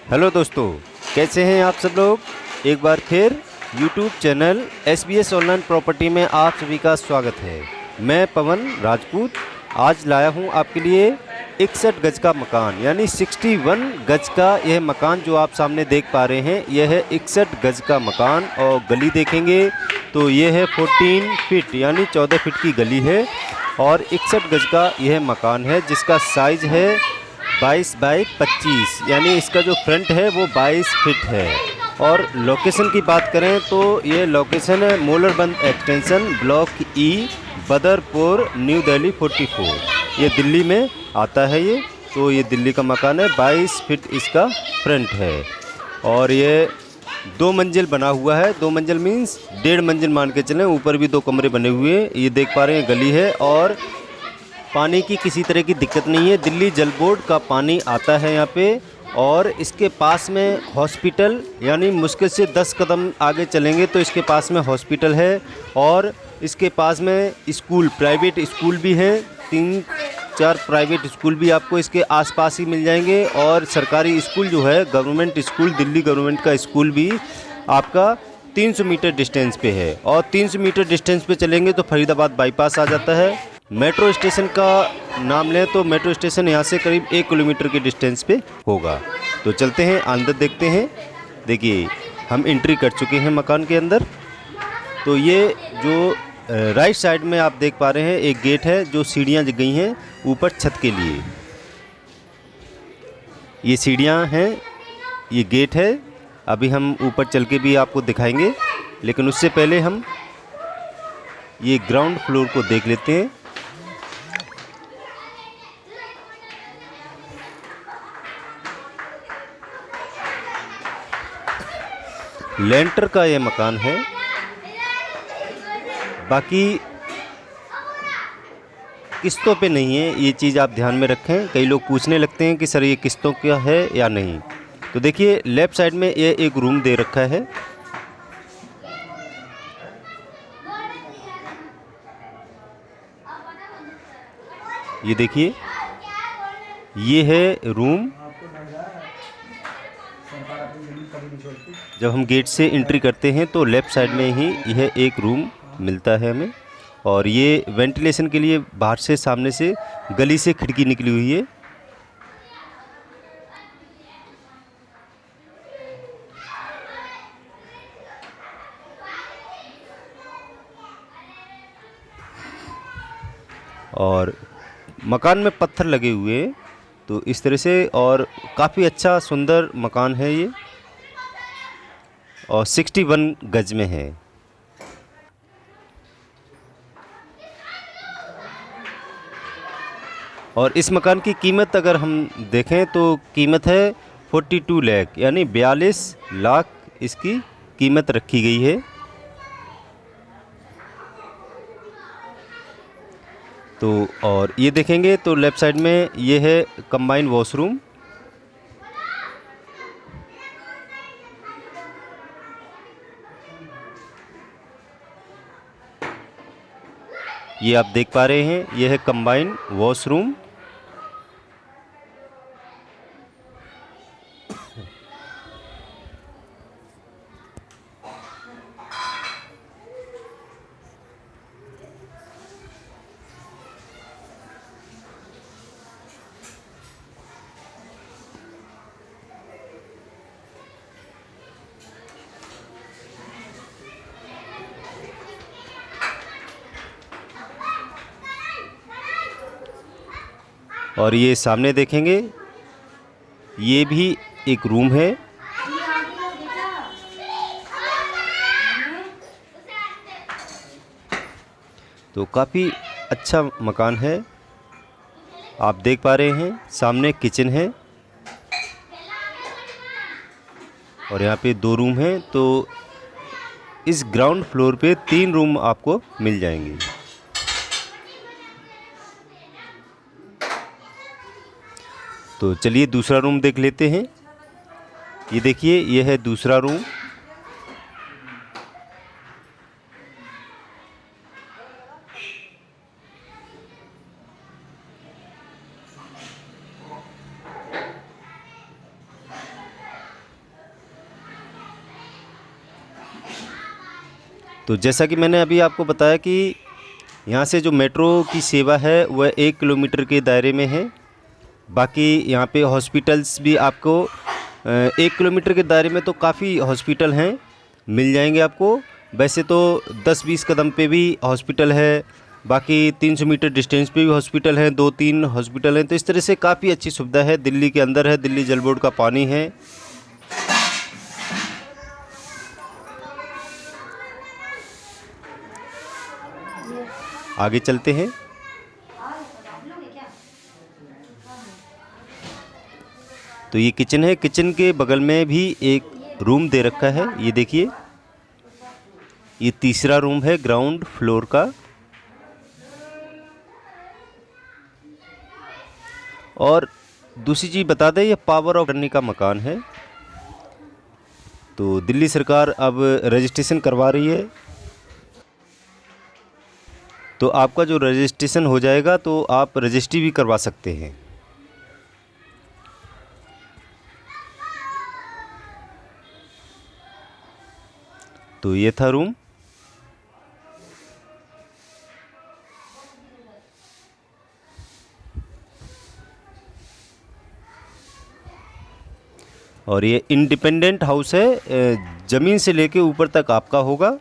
Hello दोस्तों, कैसे हैं आप सब लोग। एक बार फिर YouTube channel SBS online property में आप सभी का स्वागत है। मैं पवन राजपूत आज लाया हूं आपके लिए 61 गज का मकान यानी 61 गज का यह मकान जो आप सामने देख पा रहे हैं। यह है 61 गज का मकान और गली देखेंगे तो यह है 14 फीट यानी 14 फीट की गली है और 61 गज का यह मकान है जिसका साइज़ है 22 बाई 25 यानी इसका जो फ्रंट है वो 22 फीट है। और लोकेशन की बात करें तो ये लोकेशन है Molarband extension block E Badarpur New Delhi 44। ये दिल्ली में आता है ये। तो ये दिल्ली का मकान है, 22 फीट इसका फ्रंट है और ये 2 मंजिल बना हुआ है। 2 मंजिल मीन्स 1.5 मंजिल मान के चलें, ऊपर भी 2 कमरे बने हुए हैं। ये देख पा रहे हैं गली है और पानी की किसी तरह की दिक्कत नहीं है। दिल्ली जल बोर्ड का पानी आता है यहाँ पे और इसके पास में हॉस्पिटल यानी मुश्किल से 10 कदम आगे चलेंगे तो इसके पास में हॉस्पिटल है और इसके पास में स्कूल, प्राइवेट स्कूल भी हैं। 3-4 प्राइवेट स्कूल भी आपको इसके आसपास ही मिल जाएंगे और सरकारी स्कूल जो है गवर्नमेंट स्कूल, दिल्ली गवर्नमेंट का स्कूल भी आपका 300 मीटर डिस्टेंस पे है। और 300 मीटर डिस्टेंस पे चलेंगे तो फरीदाबाद बाईपास आ जाता है। मेट्रो स्टेशन का नाम लें तो मेट्रो स्टेशन यहाँ से करीब 1 किलोमीटर के डिस्टेंस पे होगा। तो चलते हैं अंदर देखते हैं। देखिए हम एंट्री कर चुके हैं मकान के अंदर। तो ये जो राइट साइड में आप देख पा रहे हैं एक गेट है जो सीढ़ियाँ गई हैं ऊपर छत के लिए। ये सीढ़ियाँ हैं, ये गेट है। अभी हम ऊपर चल के भी आपको दिखाएंगे, लेकिन उससे पहले हम ये ग्राउंड फ्लोर को देख लेते हैं। लेंटर का ये मकान है। बाकी किस्तों पे नहीं है, ये चीज़ आप ध्यान में रखें। कई लोग पूछने लगते हैं कि सर ये किस्तों का है या नहीं। तो देखिए लेफ़्ट साइड में ये एक रूम दे रखा है। ये देखिए ये है रूम। जब हम गेट से एंट्री करते हैं तो लेफ़्ट साइड में ही यह एक रूम मिलता है हमें और ये वेंटिलेशन के लिए बाहर से सामने से गली से खिड़की निकली हुई है। और मकान में पत्थर लगे हुए हैं तो इस तरह से, और काफ़ी अच्छा सुंदर मकान है ये और 61 गज में है। और इस मकान की कीमत अगर हम देखें तो कीमत है 42 लाख यानी 42 लाख इसकी कीमत रखी गई है। तो और ये देखेंगे तो लेफ़्ट साइड में ये है कंबाइन वॉशरूम। ये आप देख पा रहे हैं, ये है कंबाइन वॉशरूम। और ये सामने देखेंगे ये भी एक रूम है। तो काफ़ी अच्छा मकान है। आप देख पा रहे हैं सामने किचन है और यहाँ पे 2 रूम हैं। तो इस ग्राउंड फ्लोर पे 3 रूम आपको मिल जाएंगे। तो चलिए दूसरा रूम देख लेते हैं। ये देखिए ये है दूसरा रूम। तो जैसा कि मैंने अभी आपको बताया कि यहाँ से जो मेट्रो की सेवा है वह 1 किलोमीटर के दायरे में है। बाकी यहाँ पे हॉस्पिटल्स भी आपको 1 किलोमीटर के दायरे में तो काफ़ी हॉस्पिटल हैं, मिल जाएंगे आपको। वैसे तो 10-20 कदम पे भी हॉस्पिटल है, बाकी 300 मीटर डिस्टेंस पे भी हॉस्पिटल है, 2-3 हॉस्पिटल हैं। तो इस तरह से काफ़ी अच्छी सुविधा है। दिल्ली के अंदर है, दिल्ली जल बोर्ड का पानी है। आगे चलते हैं। तो ये किचन है, किचन के बगल में भी एक रूम दे रखा है। ये देखिए, ये तीसरा रूम है ग्राउंड फ्लोर का। और दूसरी चीज़ बता दें, ये पावर ऑफ अटर्नी का मकान है। तो दिल्ली सरकार अब रजिस्ट्रेशन करवा रही है, तो आपका जो रजिस्ट्रेशन हो जाएगा तो आप रजिस्ट्री भी करवा सकते हैं। तो ये था रूम। और ये इंडिपेंडेंट हाउस है, ज़मीन से लेके ऊपर तक आपका होगा।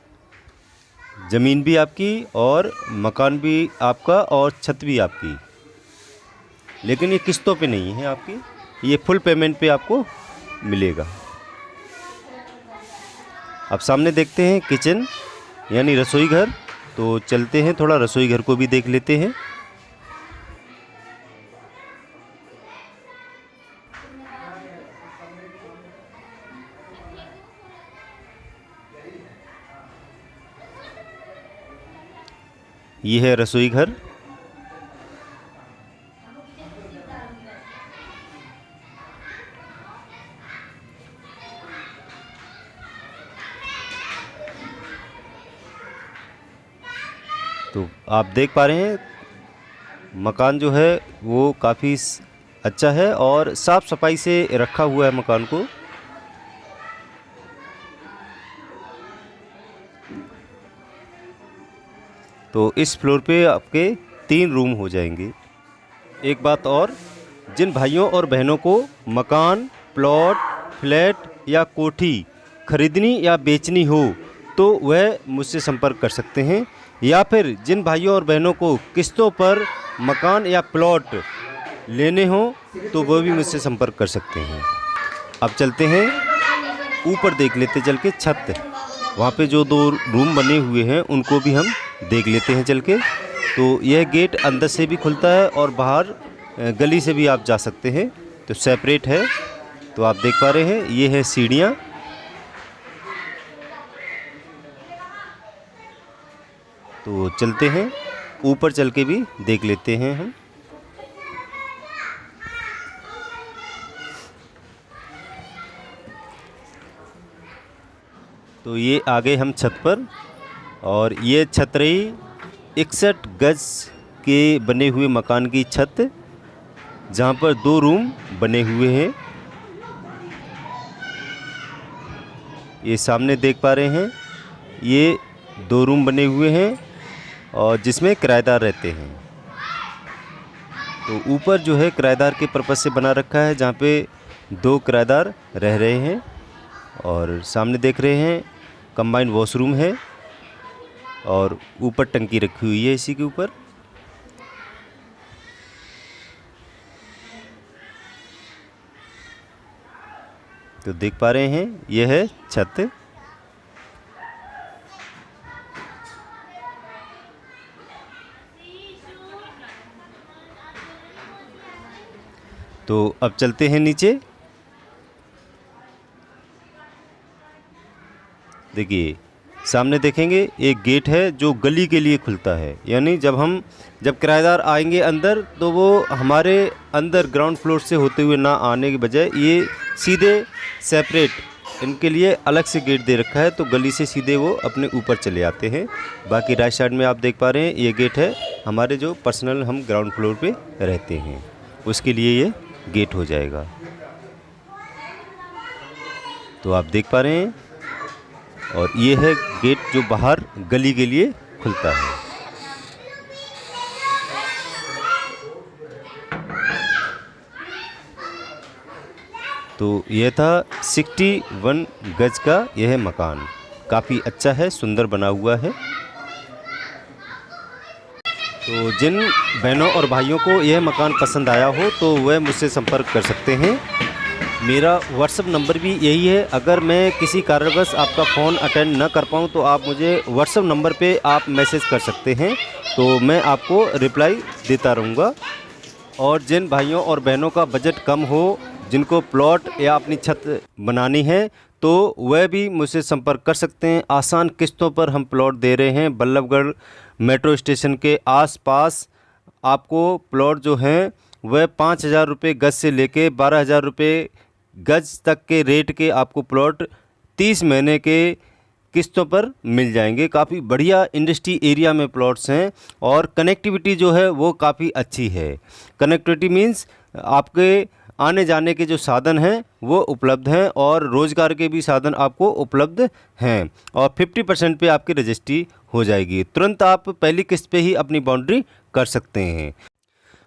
ज़मीन भी आपकी और मकान भी आपका और छत भी आपकी। लेकिन ये किस्तों पे नहीं है आपकी, ये फुल पेमेंट पे आपको मिलेगा। अब सामने देखते हैं किचन यानी रसोई घर। तो चलते हैं, थोड़ा रसोई घर को भी देख लेते हैं। ये है रसोई घर। तो आप देख पा रहे हैं मकान जो है वो काफ़ी अच्छा है और साफ़ सफाई से रखा हुआ है मकान को। तो इस फ्लोर पे आपके 3 रूम हो जाएंगे। एक बात और, जिन भाइयों और बहनों को मकान, प्लॉट, फ्लैट या कोठी खरीदनी या बेचनी हो तो वह मुझसे संपर्क कर सकते हैं, या फिर जिन भाइयों और बहनों को किस्तों पर मकान या प्लॉट लेने हो तो वह भी मुझसे संपर्क कर सकते हैं। अब चलते हैं ऊपर, देख लेते चल के छत। वहाँ पे जो 2 रूम बने हुए हैं उनको भी हम देख लेते हैं चल के। तो यह गेट अंदर से भी खुलता है और बाहर गली से भी आप जा सकते हैं, तो सेपरेट है। तो आप देख पा रहे हैं ये है सीढ़ियाँ। तो चलते हैं ऊपर, चल के भी देख लेते हैं हम। तो ये आ गए हम छत पर, और ये छत रही 61 गज के बने हुए मकान की छत, जहाँ पर 2 रूम बने हुए हैं। ये सामने देख पा रहे हैं, ये 2 रूम बने हुए हैं और जिसमें किराएदार रहते हैं। तो ऊपर जो है किराएदार के पर्पज़ से बना रखा है, जहाँ पे 2 किराएदार रह रहे हैं। और सामने देख रहे हैं कंबाइंड वॉशरूम है और ऊपर टंकी रखी हुई है इसी के ऊपर। तो देख पा रहे हैं यह है छत। तो अब चलते हैं नीचे। देखिए सामने देखेंगे एक गेट है जो गली के लिए खुलता है, यानी जब किराएदार आएंगे अंदर तो वो हमारे अंदर ग्राउंड फ्लोर से होते हुए ना आने के बजाय ये सीधे सेपरेट इनके लिए अलग से गेट दे रखा है, तो गली से सीधे वो अपने ऊपर चले आते हैं। बाकी राइट साइड में आप देख पा रहे हैं ये गेट है हमारे जो पर्सनल हम ग्राउंड फ्लोर पे रहते हैं उसके लिए ये गेट हो जाएगा। तो आप देख पा रहे हैं और ये है गेट जो बाहर गली के लिए खुलता है। तो यह था 61 गज का यह मकान, काफ़ी अच्छा है, सुंदर बना हुआ है। तो जिन बहनों और भाइयों को यह मकान पसंद आया हो तो वह मुझसे संपर्क कर सकते हैं। मेरा व्हाट्सअप नंबर भी यही है। अगर मैं किसी कारणवश आपका फ़ोन अटेंड न कर पाऊँ तो आप मुझे व्हाट्सअप नंबर पे आप मैसेज कर सकते हैं, तो मैं आपको रिप्लाई देता रहूँगा। और जिन भाइयों और बहनों का बजट कम हो, जिनको प्लॉट या अपनी छत बनानी है, तो वह भी मुझसे संपर्क कर सकते हैं। आसान किस्तों पर हम प्लॉट दे रहे हैं। बल्लभगढ़ मेट्रो स्टेशन के आसपास आपको प्लॉट जो हैं वह 5,000 रुपये गज से लेके 12,000 रुपये गज तक के रेट के आपको प्लॉट 30 महीने के किस्तों पर मिल जाएंगे। काफ़ी बढ़िया इंडस्ट्री एरिया में प्लॉट्स हैं और कनेक्टिविटी जो है वो काफ़ी अच्छी है। कनेक्टिविटी मीन्स आपके आने जाने के जो साधन हैं वो उपलब्ध हैं और रोज़गार के भी साधन आपको उपलब्ध हैं। और 50% पे आपकी रजिस्ट्री हो जाएगी। तुरंत आप पहली किस्त पे ही अपनी बाउंड्री कर सकते हैं।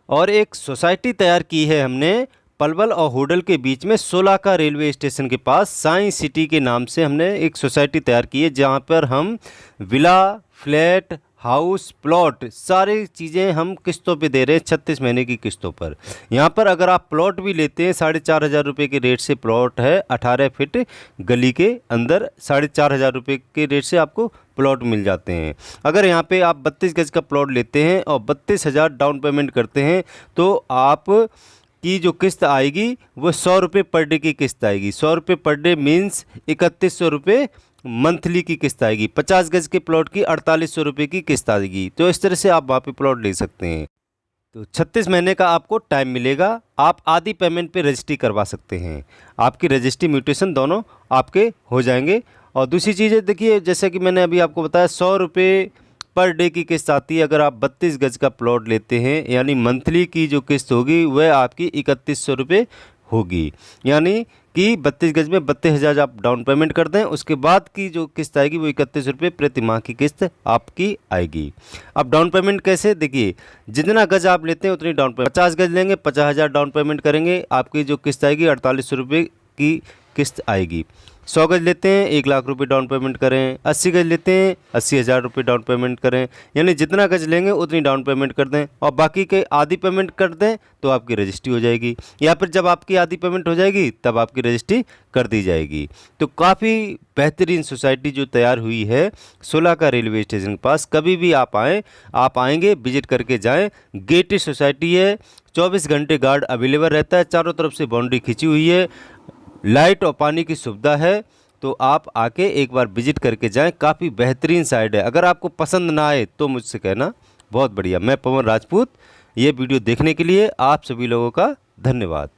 और एक सोसाइटी तैयार की है हमने पलवल और होडल के बीच में, सोलाका रेलवे स्टेशन के पास साइंस सिटी के नाम से हमने एक सोसाइटी तैयार की है, जहाँ पर हम विला, फ्लैट, हाउस, प्लॉट सारी चीज़ें हम किस्तों पे दे रहे हैं, 36 महीने की किस्तों पर। यहाँ पर अगर आप प्लॉट भी लेते हैं 4,500 रुपये के रेट से प्लॉट है, 18 फीट गली के अंदर 4,500 रुपये के रेट से आपको प्लॉट मिल जाते हैं। अगर यहाँ पे आप 32 गज का प्लॉट लेते हैं और 32,000 डाउन पेमेंट करते हैं तो आप की जो किस्त आएगी वो 100 रुपये पर डे की किस्त आएगी। 100 रुपये पर डे मीन्स 3100 रुपये मंथली की किस्त आएगी। 50 गज के प्लॉट की 4800 रुपये की किस्त आएगी। तो इस तरह से आप वहाँ पे प्लॉट ले सकते हैं। तो 36 महीने का आपको टाइम मिलेगा। आप आधी पेमेंट पे रजिस्ट्री करवा सकते हैं। आपकी रजिस्ट्री म्यूटेशन दोनों आपके हो जाएंगे। और दूसरी चीज़ है, देखिए जैसे कि मैंने अभी आपको बताया 100 रुपये पर डे की किस्त आती है। अगर आप 32 गज का प्लॉट लेते हैं यानी मंथली की जो किस्त होगी वह आपकी 3100 रुपये होगी। यानी कि 32 गज में 32,000 आप डाउन पेमेंट कर दें, उसके बाद की जो किस्त आएगी वो 31 रुपये प्रति माह की किस्त आपकी आएगी। अब डाउन पेमेंट कैसे, देखिए जितना गज आप लेते हैं उतनी डाउन पेमेंट, 50 गज लेंगे 50,000 डाउन पेमेंट करेंगे, आपकी जो किस्त आएगी 4800 रुपये की किस्त आएगी। 100 गज लेते हैं 1 लाख रुपए डाउन पेमेंट करें, 80 गज लेते हैं 80,000 रुपये डाउन पेमेंट करें। यानी जितना गज लेंगे उतनी डाउन पेमेंट कर दें और बाकी के आधी पेमेंट कर दें तो आपकी रजिस्ट्री हो जाएगी। या फिर जब आपकी आधी पेमेंट हो जाएगी तब आपकी रजिस्ट्री कर दी जाएगी। तो काफ़ी बेहतरीन सोसाइटी जो तैयार हुई है सोलाका रेलवे स्टेशन के पास, कभी भी आप आएँ, आप आएँगे विजिट करके जाएँ। गेटेड सोसाइटी है, 24 घंटे गार्ड अवेलेबल रहता है, चारों तरफ से बाउंड्री खींची हुई है, लाइट और पानी की सुविधा है। तो आप आके एक बार विजिट करके जाएं। काफ़ी बेहतरीन साइड है। अगर आपको पसंद ना आए तो मुझसे कहना। बहुत बढ़िया। मैं पवन राजपूत। ये वीडियो देखने के लिए आप सभी लोगों का धन्यवाद।